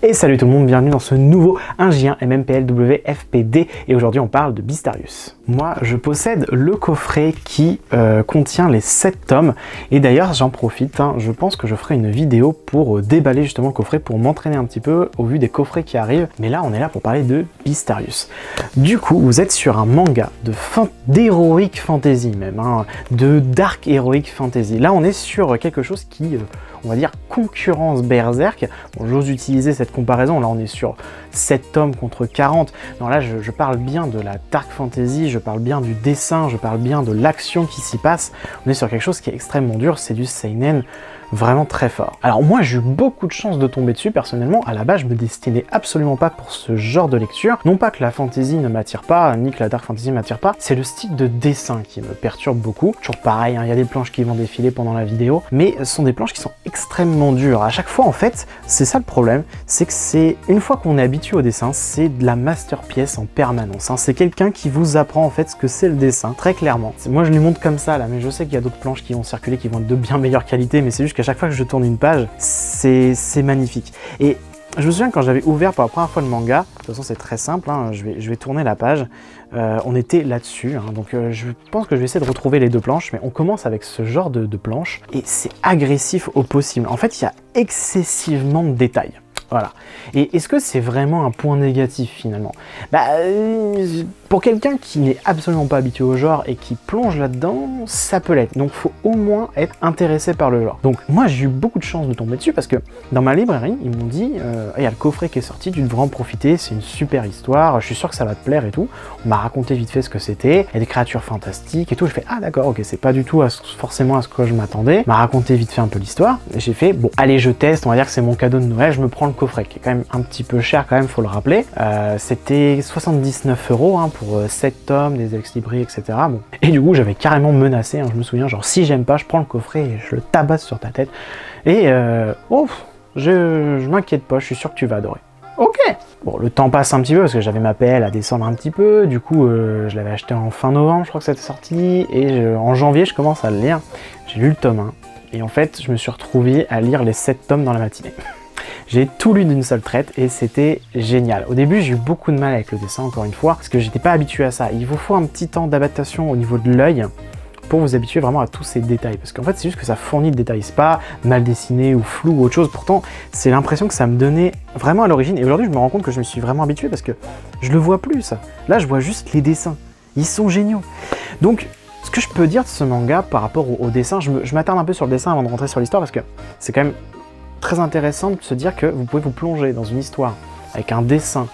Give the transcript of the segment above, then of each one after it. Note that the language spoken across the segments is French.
Et salut tout le monde, bienvenue dans ce nouveau 1J1 MMPLW FPD et aujourd'hui on parle de Beastarius. Moi je possède le coffret qui contient les 7 tomes et d'ailleurs j'en profite, je pense que je ferai une vidéo pour déballer justement le coffret pour m'entraîner un petit peu au vu des coffrets qui arrivent, mais là on est là pour parler de Beastarius. Du coup vous êtes sur un manga d'heroic fantasy même, de dark heroic fantasy. Là on est sur quelque chose qui on va dire concurrence Berserk. Bon, j'ose utiliser cette comparaison, là on est sur 7 tomes contre 40. Non, là je parle bien de la dark fantasy, je parle bien du dessin, je parle bien de l'action qui s'y passe. On est sur quelque chose qui est extrêmement dur, c'est du seinen vraiment très fort. Alors moi j'ai eu beaucoup de chance de tomber dessus personnellement. À la base je me destinais absolument pas pour ce genre de lecture. Non pas que la fantasy ne m'attire pas, ni que la dark fantasy ne m'attire pas, c'est le style de dessin qui me perturbe beaucoup. Toujours pareil, il y a des planches qui vont défiler pendant la vidéo, mais ce sont des planches qui sont extrêmement dures. À chaque fois en fait, c'est ça le problème, c'est que c'est une fois qu'on est habitué au dessin, c'est de la masterpiece en permanence. C'est quelqu'un qui vous apprend en fait ce que c'est le dessin, très clairement. Moi je lui montre comme ça là, mais je sais qu'il y a d'autres planches qui vont circuler, qui vont être de bien meilleure qualité, mais c'est juste qu'à chaque fois que je tourne une page, c'est magnifique. Et je me souviens quand j'avais ouvert pour la première fois le manga, de toute façon c'est très simple, je vais tourner la page, on était là-dessus, donc je pense que je vais essayer de retrouver les deux planches, mais on commence avec ce genre de planche, et c'est agressif au possible. En fait, il y a excessivement de détails. Voilà. Et est-ce que c'est vraiment un point négatif finalement? Pour quelqu'un qui n'est absolument pas habitué au genre et qui plonge là-dedans, ça peut l'être. Donc il faut au moins être intéressé par le genre. Donc moi j'ai eu beaucoup de chance de tomber dessus parce que dans ma librairie, ils m'ont dit il y a le coffret qui est sorti, tu devrais en profiter, c'est une super histoire, je suis sûr que ça va te plaire et tout. On m'a raconté vite fait ce que c'était, il y a des créatures fantastiques et tout. Je fais ah d'accord, ok, c'est pas du tout forcément à ce que je m'attendais. On m'a raconté vite fait un peu l'histoire et j'ai fait bon, allez, je teste, on va dire que c'est mon cadeau de Noël, je me prends le coffret qui est quand même un petit peu cher quand même, faut le rappeler. C'était 79 € pour 7 tomes, des ex-libris, etc. Bon. Et du coup j'avais carrément menacé, je me souviens, genre si j'aime pas, je prends le coffret et je le tabasse sur ta tête. Et je m'inquiète pas, je suis sûr que tu vas adorer. Ok. Bon, le temps passe un petit peu parce que j'avais ma PL à descendre un petit peu, du coup je l'avais acheté en fin novembre, je crois que c'était sorti, et en janvier je commence à le lire. J'ai lu le tome 1, et en fait je me suis retrouvé à lire les 7 tomes dans la matinée. J'ai tout lu d'une seule traite et c'était génial. Au début, j'ai eu beaucoup de mal avec le dessin, encore une fois, parce que j'étais pas habitué à ça. Il vous faut un petit temps d'adaptation au niveau de l'œil pour vous habituer vraiment à tous ces détails. Parce qu'en fait, c'est juste que ça fournit de détails. C'est pas mal dessiné ou flou ou autre chose. Pourtant, c'est l'impression que ça me donnait vraiment à l'origine. Et aujourd'hui, je me rends compte que je me suis vraiment habitué parce que je le vois plus, ça. Là, je vois juste les dessins. Ils sont géniaux. Donc, ce que je peux dire de ce manga par rapport au dessin, je m'attarde un peu sur le dessin avant de rentrer sur l'histoire parce que c'est quand même très intéressant de se dire que vous pouvez vous plonger dans une histoire avec un dessin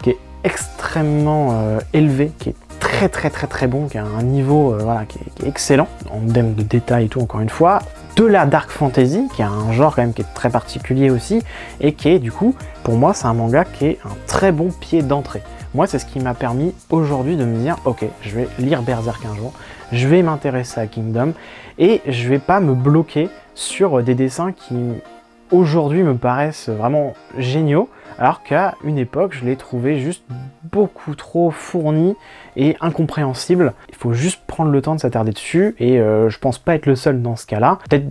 qui est extrêmement élevé, qui est très bon, qui a un niveau qui est excellent en termes de détails et tout, encore une fois, de la dark fantasy qui a un genre quand même qui est très particulier aussi et qui est du coup pour moi c'est un manga qui est un très bon pied d'entrée. Moi c'est ce qui m'a permis aujourd'hui de me dire ok, je vais lire Berserk un jour, je vais m'intéresser à Kingdom et je vais pas me bloquer sur des dessins qui aujourd'hui me paraissent vraiment géniaux, alors qu'à une époque je les trouvais juste beaucoup trop fournis et incompréhensibles. Il faut juste prendre le temps de s'attarder dessus et je pense pas être le seul dans ce cas-là. Peut-être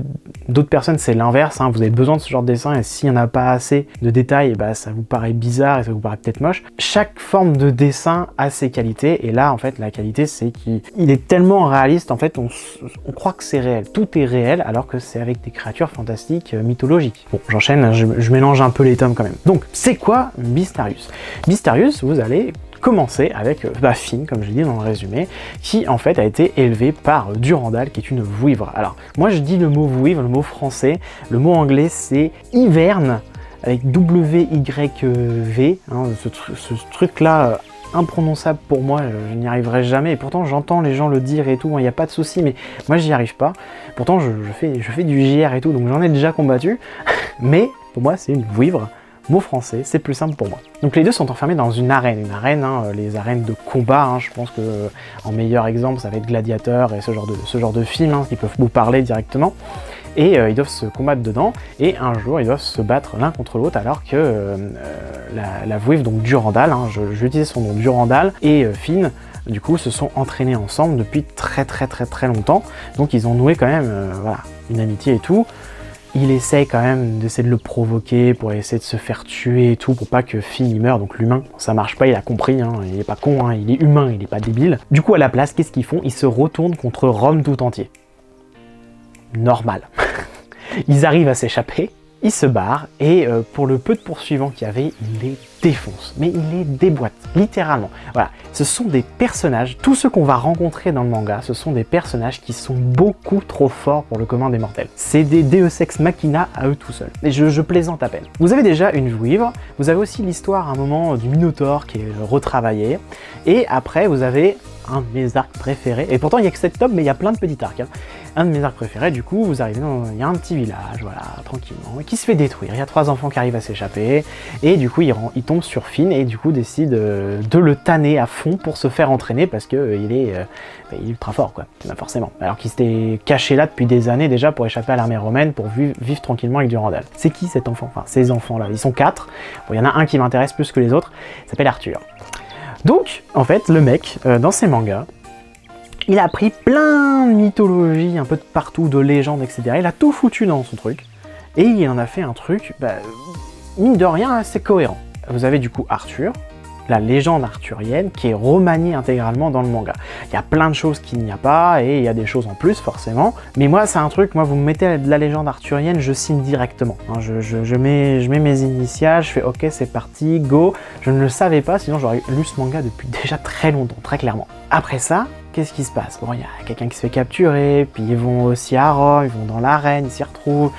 d'autres personnes c'est l'inverse, vous avez besoin de ce genre de dessin et s'il n'y en a pas assez de détails, ça vous paraît bizarre et ça vous paraît peut-être moche. Chaque forme de dessin a ses qualités et là en fait la qualité c'est qu'il est tellement réaliste, en fait on croit que c'est réel. Tout est réel alors que c'est avec des créatures fantastiques mythologiques. Bon, j'enchaîne, je mélange un peu les tomes quand même. Donc, c'est quoi Beastarius? Beastarius, vous allez commencer avec Finn, comme je l'ai dit dans le résumé, qui en fait a été élevé par Durandal, qui est une vouivre. Alors, moi je dis le mot vouivre, le mot français, le mot anglais c'est hiverne, avec W-Y-V, ce truc-là imprononçable pour moi, je n'y arriverai jamais, et pourtant j'entends les gens le dire et tout, il n'y a pas de souci, mais moi j'y arrive pas. Pourtant je fais du JR et tout, donc j'en ai déjà combattu, mais pour moi c'est une vouivre, mot français, c'est plus simple pour moi. Donc les deux sont enfermés dans une arène, les arènes de combat, je pense que en meilleur exemple ça va être Gladiator et ce genre de film, qui peuvent vous parler directement. Et ils doivent se combattre dedans, et un jour ils doivent se battre l'un contre l'autre alors que la vouivre, donc Durandal, je vais utiliser son nom, Durandal, et Finn, du coup, se sont entraînés ensemble depuis très longtemps, donc ils ont noué quand même une amitié et tout. il essaye quand même d'essayer de le provoquer pour essayer de se faire tuer et tout, pour pas que Finn il meure, donc l'humain. Ça marche pas, il a compris, hein, il est pas con, hein, il est humain, il est pas débile. Du coup, à la place, qu'est-ce qu'ils font? Ils se retournent contre Rome tout entier. Normal. Ils arrivent à s'échapper, ils se barrent, et pour le peu de poursuivants qu'il y avait, ils les défoncent. Mais ils les déboîtent, littéralement. Voilà, ce sont des personnages, tous ceux qu'on va rencontrer dans le manga, ce sont des personnages qui sont beaucoup trop forts pour le commun des mortels. C'est des Deus Ex Machina à eux tout seuls. Et je plaisante à peine. Vous avez déjà une vue ivre, vous avez aussi l'histoire à un moment du Minotaure qui est retravaillé, et après vous avez un de mes arcs préférés, et pourtant il n'y a que 7 tomes, mais il y a plein de petits arcs. Hein. Un de mes arcs préférés, du coup, vous arrivez il y a un petit village, voilà, tranquillement, qui se fait détruire. Il y a 3 enfants qui arrivent à s'échapper, et du coup, il tombe sur Finn, et du coup, décide de le tanner à fond pour se faire entraîner, parce que il est ultra fort, quoi, forcément. Alors qu'il s'était caché là depuis des années déjà pour échapper à l'armée romaine, pour vivre tranquillement avec Durandal. C'est qui cet enfant? Enfin, ces enfants-là, ils sont 4. Bon, il y en a un qui m'intéresse plus que les autres, il s'appelle Arthur. Donc, en fait, le mec, dans ses mangas, il a pris plein de mythologie, un peu de partout, de légendes, etc. Il a tout foutu dans son truc, et il en a fait un truc, mine de rien, assez cohérent. Vous avez du coup Arthur, la légende arthurienne, qui est remaniée intégralement dans le manga. Il y a plein de choses qu'il n'y a pas, et il y a des choses en plus, forcément. Mais moi, c'est un truc, moi, vous me mettez de la légende arthurienne, je signe directement. Hein, je mets mes initiales, je fais ok, c'est parti, go. Je ne le savais pas, sinon j'aurais lu ce manga depuis déjà très longtemps, très clairement. Après ça, qu'est-ce qui se passe? Bon, il y a quelqu'un qui se fait capturer, puis ils vont aussi à Rome, ils vont dans l'arène, ils s'y retrouvent.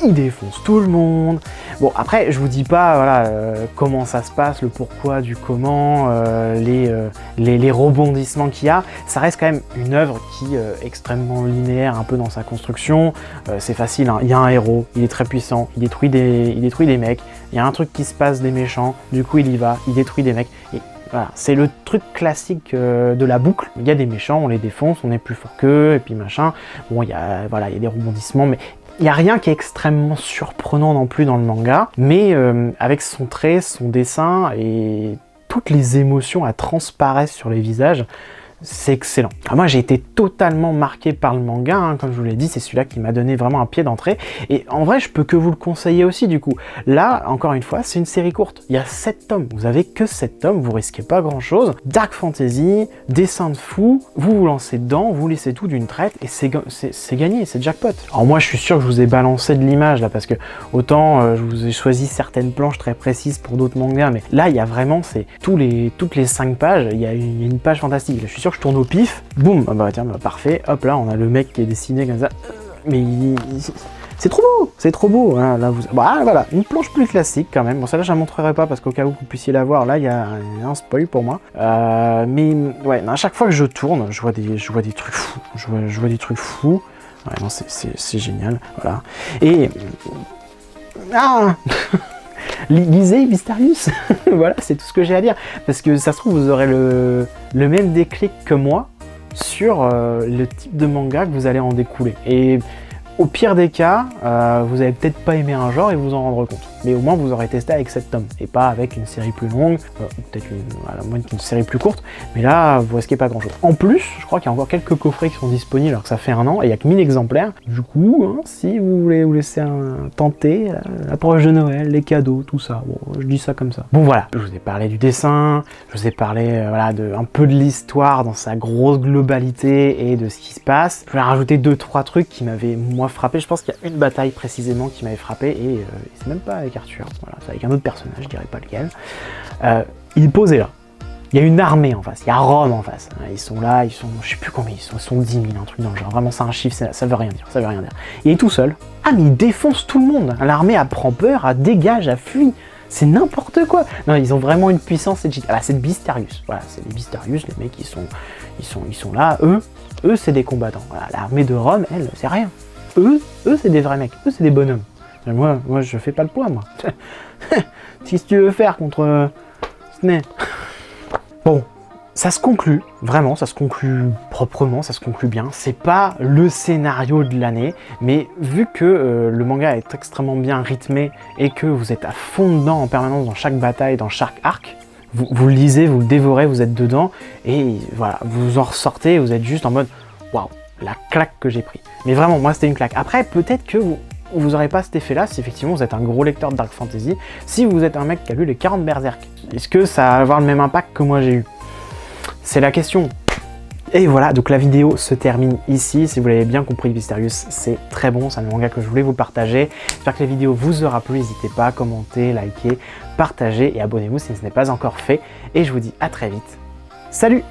Ils défoncent tout le monde. Bon, après, je vous dis pas voilà, comment ça se passe, le pourquoi du comment, les rebondissements qu'il y a. Ça reste quand même une œuvre qui est extrêmement linéaire, un peu dans sa construction. C'est facile, hein. Il y a un héros, il est très puissant, il détruit des mecs. Il y a un truc qui se passe des méchants, du coup il y va, il détruit des mecs. Et voilà, c'est le truc classique de la boucle. Il y a des méchants, on les défonce, on est plus fort qu'eux, et puis machin. Bon, il y a des rebondissements, mais il n'y a rien qui est extrêmement surprenant non plus dans le manga, mais avec son trait, son dessin et toutes les émotions à transparaissent sur les visages, c'est excellent. Alors moi j'ai été totalement marqué par le manga, hein, comme je vous l'ai dit, c'est celui-là qui m'a donné vraiment un pied d'entrée, et en vrai je peux que vous le conseiller aussi du coup. Là, encore une fois, c'est une série courte, il y a 7 tomes, vous avez que 7 tomes, vous risquez pas grand chose, dark fantasy, dessin de fou, vous lancez dedans, vous laissez tout d'une traite, et c'est gagné, c'est jackpot. Alors moi je suis sûr que je vous ai balancé de l'image là, parce que autant je vous ai choisi certaines planches très précises pour d'autres mangas, mais là il y a vraiment, c'est toutes les 5 pages, il y a une page fantastique, là, je suis sûr que je tourne au pif, boum, ah bah tiens, bah, parfait, hop là, on a le mec qui est dessiné comme ça, mais c'est trop beau, hein, là, voilà, une planche plus classique quand même, bon ça là je la montrerai pas parce qu'au cas où vous puissiez la voir, là il y a un spoil pour moi, mais ouais, à chaque fois que je tourne, je vois des trucs fous, je vois des trucs fous, ouais, non, c'est génial, voilà, et... Ah lisez Beastarius. Voilà, c'est tout ce que j'ai à dire, parce que ça se trouve vous aurez le même déclic que moi sur le type de manga que vous allez en découler, et au pire des cas, vous allez peut-être pas aimer un genre et vous en rendre compte. Mais au moins vous aurez testé avec 7 tomes, et pas avec une série plus longue, peut-être à moins qu'une série plus courte, mais là vous risquez pas grand chose. En plus, je crois qu'il y a encore quelques coffrets qui sont disponibles alors que ça fait 1 an, et il y a que 1000 exemplaires. Du coup, hein, si vous voulez vous laisser tenter, l'approche de Noël, les cadeaux, tout ça, bon, je dis ça comme ça. Bon voilà, je vous ai parlé du dessin, je vous ai parlé voilà, un peu de l'histoire dans sa grosse globalité et de ce qui se passe. Je vais rajouter 2-3 trucs qui m'avaient, moi, frappé. Je pense qu'il y a une bataille précisément qui m'avait frappé, et c'est même pas avec Arthur, voilà, c'est avec un autre personnage, je dirais pas lequel. Il est posé là. Il y a une armée en face, il y a Rome en face. Ils sont là, je sais plus combien ils sont 10 000, un truc dans le genre. Vraiment, c'est un chiffre, ça veut rien dire, ça veut rien dire. Il est tout seul. Ah, mais il défonce tout le monde. L'armée, elle prend peur, elle dégage, elle fuit. C'est n'importe quoi. Non, ils ont vraiment une puissance. C'est de Beastarius. Voilà, c'est des Beastarius, les mecs, ils sont là. Eux, c'est des combattants. Voilà, l'armée de Rome, elle, c'est rien. Eux, c'est des vrais mecs. Eux, c'est des bonhommes. Mais moi, je fais pas le poids, moi. Qu'est-ce que tu veux faire contre Snake? Bon, ça se conclut, vraiment, ça se conclut proprement, ça se conclut bien. C'est pas le scénario de l'année, mais vu que le manga est extrêmement bien rythmé et que vous êtes à fond dedans en permanence dans chaque bataille, dans chaque arc, vous le lisez, vous le dévorez, vous êtes dedans, et voilà, vous en ressortez et vous êtes juste en mode waouh, la claque que j'ai pris. Mais vraiment, moi c'était une claque. Après, peut-être que vous n'aurez pas cet effet-là si effectivement vous êtes un gros lecteur de Dark Fantasy. Si vous êtes un mec qui a lu les 40 Berserk, est-ce que ça va avoir le même impact que moi j'ai eu? C'est la question. Et voilà, donc la vidéo se termine ici. Si vous l'avez bien compris, Beastarius, c'est très bon, c'est un manga que je voulais vous partager. J'espère que la vidéo vous aura plu, n'hésitez pas à commenter, liker, partager et abonnez-vous si ce n'est pas encore fait. Et je vous dis à très vite. Salut!